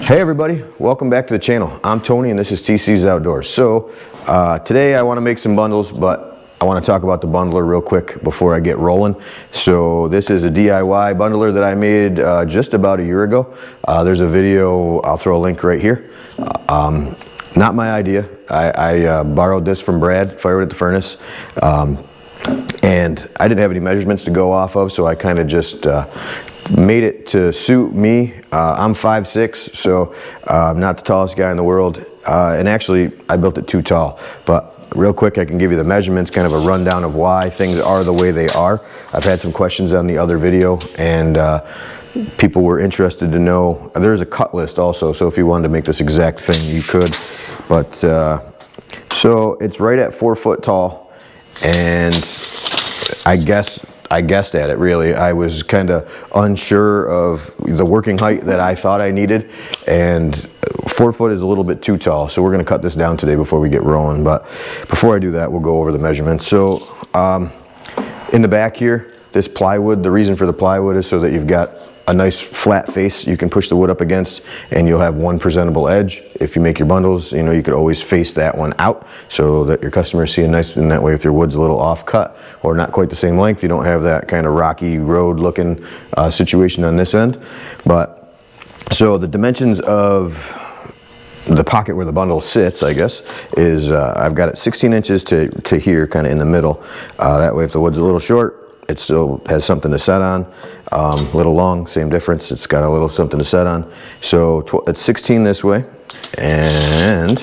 Hey everybody, welcome back to the channel. I'm Tony and this is TC's Outdoors. So today I want to make some bundles, but I want to talk about the bundler real quick before I get rolling. So this is a DIY bundler that I made just about a year ago. There's a video, I'll throw a link right here. Not my idea. I borrowed this from Brad, Firewood at the Furnace. And I didn't have any measurements to go off of, so I kind of just made it to suit me. I'm 5'6", so I'm not the tallest guy in the world. And actually, I built it too tall. But real quick, I can give you the measurements, kind of a rundown of why things are the way they are. I've had some questions on the other video, and people were interested to know. There's a cut list also, so if you wanted to make this exact thing, you could. But so it's right at 4 foot tall, and I guessed at it, really. I was kind of unsure of the working height that I thought I needed, and 4 foot is a little bit too tall, so we're going to cut this down today before we get rolling. But before I do that, we'll go over the measurements. So in the back here, this plywood, the reason for the plywood is so that you've got a nice flat face you can push the wood up against, and you'll have one presentable edge. If you make your bundles, you know, you could always face that one out so that your customers see a nice, and that way if your wood's a little off cut or not quite the same length, you don't have that kind of rocky road looking situation on this end. But so the dimensions of the pocket where the bundle sits, I guess, is I've got it 16 inches to here, kind of in the middle. That way if the wood's a little short, it still has something to set on. A little long, same difference. It's got a little something to set on. So it's 16 this way, and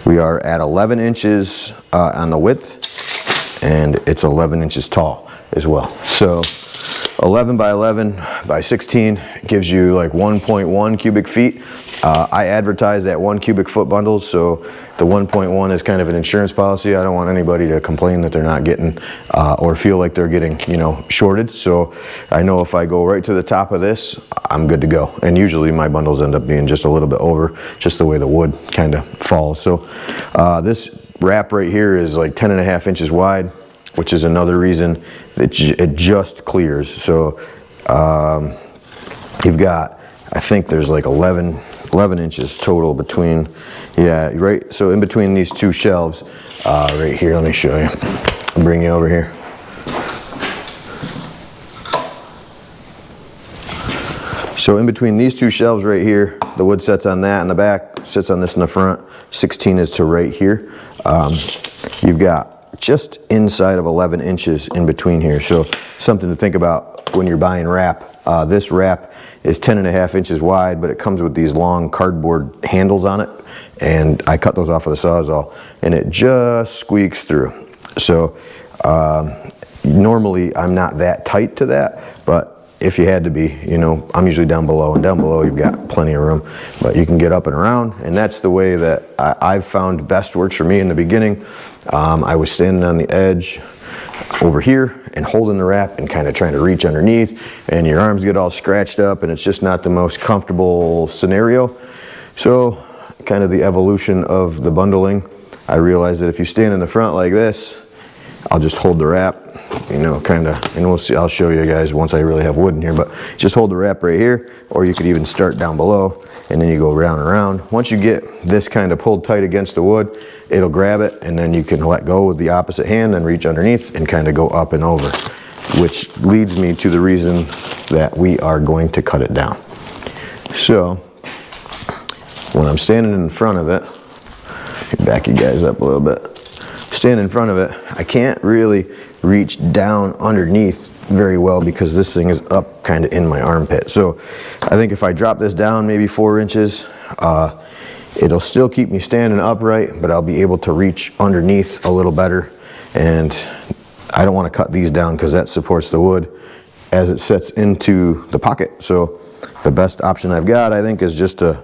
we are at 11 inches on the width, and it's 11 inches tall as well. So 11 by 11 by 16 gives you like 1.1 cubic feet. I advertise at 1 cubic foot bundles, so the 1.1 is kind of an insurance policy. I don't want anybody to complain that they're not getting or feel like they're getting, you know, shorted. So I know if I go right to the top of this, I'm good to go. And usually my bundles end up being just a little bit over, just the way the wood kind of falls. So this wrap right here is like 10.5 inches wide, which is another reason that it just clears. So you've got, I think there's like 11 inches total between, yeah, right. So in between these two shelves, right here, let me show you. I'll bring you over here. So in between these two shelves right here, the wood sets on that in the back, sits on this in the front. 16 is to right here. You've got just inside of 11 inches in between here. So something to think about when you're buying wrap. This wrap is 10.5 inches wide, but it comes with these long cardboard handles on it, and I cut those off with a Sawzall, and it just squeaks through. So normally I'm not that tight to that, but if you had to be, you know, I'm usually down below, and down below you've got plenty of room, but you can get up and around, and that's the way that I've found best works for me in the beginning. I was standing on the edge over here and holding the wrap and kind of trying to reach underneath, and your arms get all scratched up, and it's just not the most comfortable scenario. So kind of the evolution of the bundling, I realized that if you stand in the front like this, I'll just hold the wrap, you know, kind of, and we'll see, I'll show you guys once I really have wood in here, but just hold the wrap right here, or you could even start down below, and then you go round and around. Once you get this kind of pulled tight against the wood, it'll grab it, and then you can let go with the opposite hand and reach underneath and kind of go up and over, which leads me to the reason that we are going to cut it down. So when I'm standing in front of it, back you guys up a little bit. Stand in front of it, I can't really reach down underneath very well because this thing is up kind of in my armpit. So I think if I drop this down maybe 4 inches, it'll still keep me standing upright, but I'll be able to reach underneath a little better. And I don't want to cut these down because that supports the wood as it sets into the pocket. So the best option I've got, I think, is just to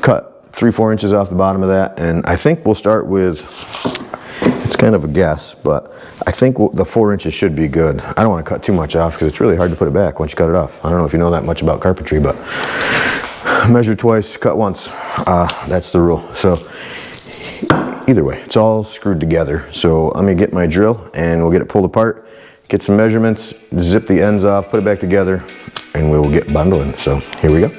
cut 3-4 inches off the bottom of that. And I think we'll start with, it's kind of a guess, but I think the 4 inches should be good. I don't want to cut too much off because it's really hard to put it back once you cut it off. I don't know if you know that much about carpentry, but measure twice, cut once. That's the rule. So either way, it's all screwed together. So I'm gonna get my drill and we'll get it pulled apart, get some measurements, zip the ends off, put it back together, and we will get bundling. So here we go.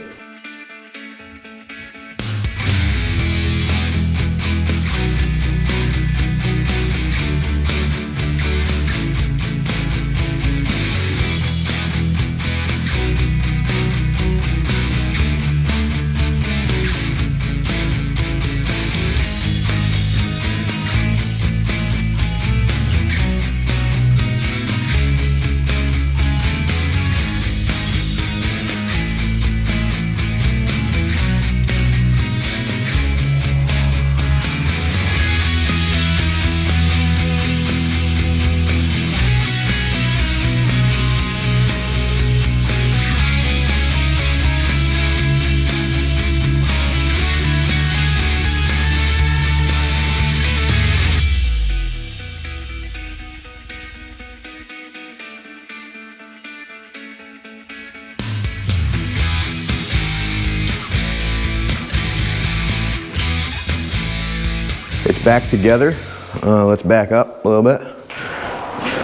It's back together. Let's back up a little bit.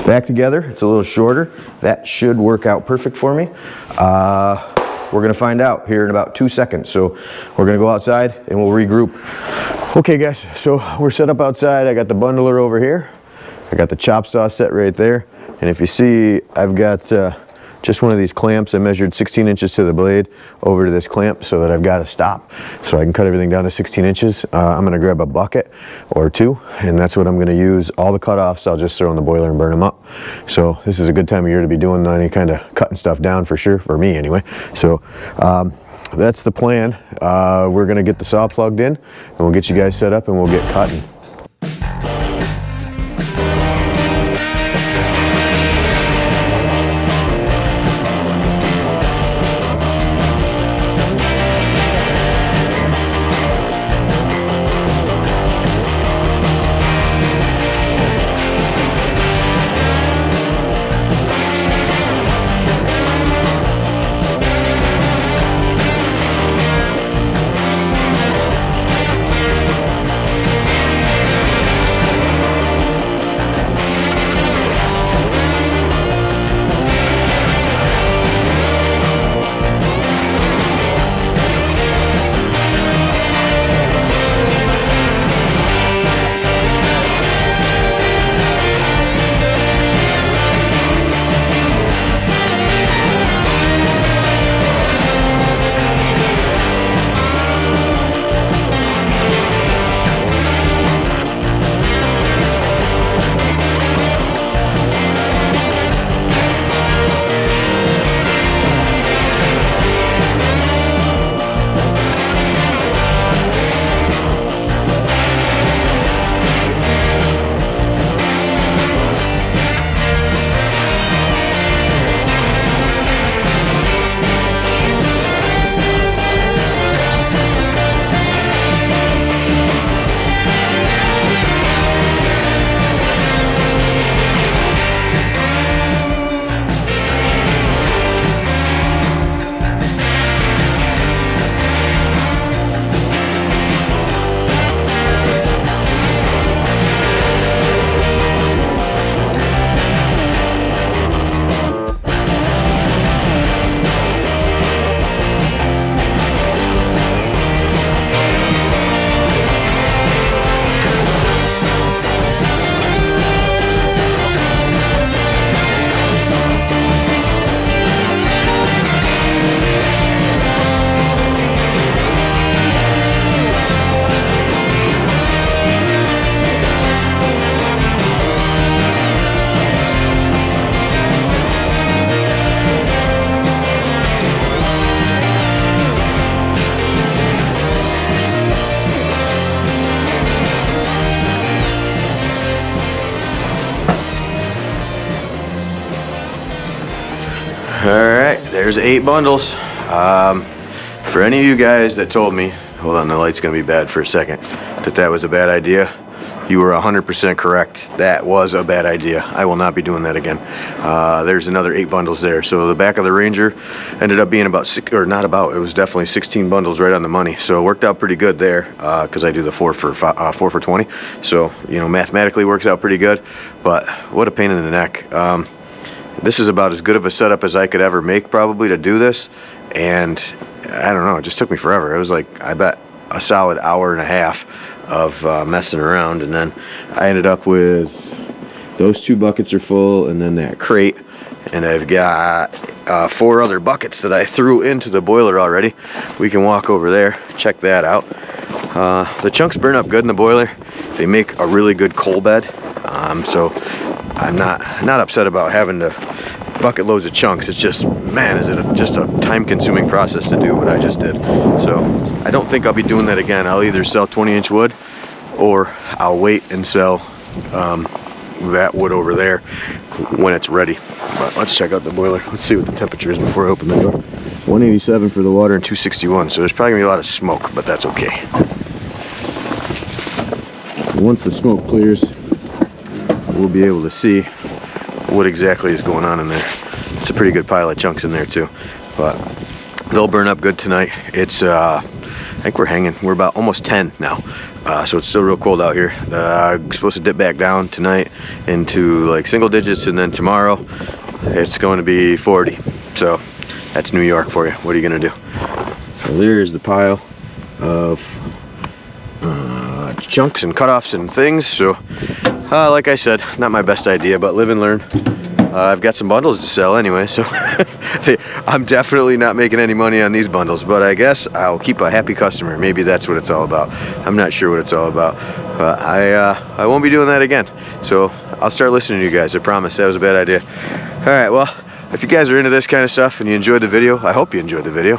Back together, it's a little shorter. That should work out perfect for me. We're gonna find out here in about 2 seconds. So we're gonna go outside and we'll regroup. Okay guys, so we're set up outside. I got the bundler over here. I got the chop saw set right there. And if you see, I've got just one of these clamps. I measured 16 inches to the blade over to this clamp so that I've got to stop. So I can cut everything down to 16 inches. I'm gonna grab a bucket or two, and that's what I'm gonna use. All the cutoffs, I'll just throw in the boiler and burn them up. So this is a good time of year to be doing any kind of cutting stuff down for sure, for me anyway. So that's the plan. We're gonna get the saw plugged in, and we'll get you guys set up and we'll get cutting. Alright, there's 8 bundles. For any of you guys that told me, hold on, the light's gonna be bad for a second, that was a bad idea, you were 100% correct. That was a bad idea. I will not be doing that again. There's another 8 bundles there. So the back of the Ranger ended up being about it was definitely 16 bundles right on the money. So it worked out pretty good there because I do the 4 for 20. So, you know, mathematically works out pretty good, but what a pain in the neck. This is about as good of a setup as I could ever make probably to do this, and I don't know, it just took me forever. It was like, I bet, a solid hour and a half of messing around, and then I ended up with those 2 buckets are full, and then that crate, and I've got 4 other buckets that I threw into the boiler already. We can walk over there, check that out. The chunks burn up good in the boiler. They make a really good coal bed, so I'm not upset about having to bucket loads of chunks. It's just, man, is it just a time-consuming process to do what I just did. So I don't think I'll be doing that again. I'll either sell 20-inch wood, or I'll wait and sell that wood over there when it's ready. But let's check out the boiler. Let's see what the temperature is before I open the door. 187 for the water and 261. So there's probably gonna be a lot of smoke, but that's okay. Once the smoke clears, we'll be able to see what exactly is going on in there. It's a pretty good pile of chunks in there too, but they'll burn up good tonight. It's think we're hanging. We're about almost 10 now, so it's still real cold out here. I'm supposed to dip back down tonight into like single digits, and then tomorrow it's going to be 40. So that's New York for you. What are you gonna do? So there's the pile of chunks and cutoffs and things. So like I said, not my best idea, but live and learn. I've got some bundles to sell anyway, so I'm definitely not making any money on these bundles, but I guess I'll keep a happy customer. Maybe that's what it's all about. I'm not sure what it's all about, but I won't be doing that again. So I'll start listening to you guys. I promise. That was a bad idea. All right, well, if you guys are into this kind of stuff and you enjoyed the video, I hope you enjoyed the video.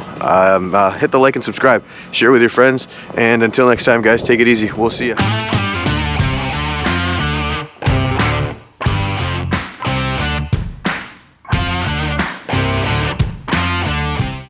Hit the like and subscribe. Share with your friends. And until next time, guys, take it easy. We'll see you.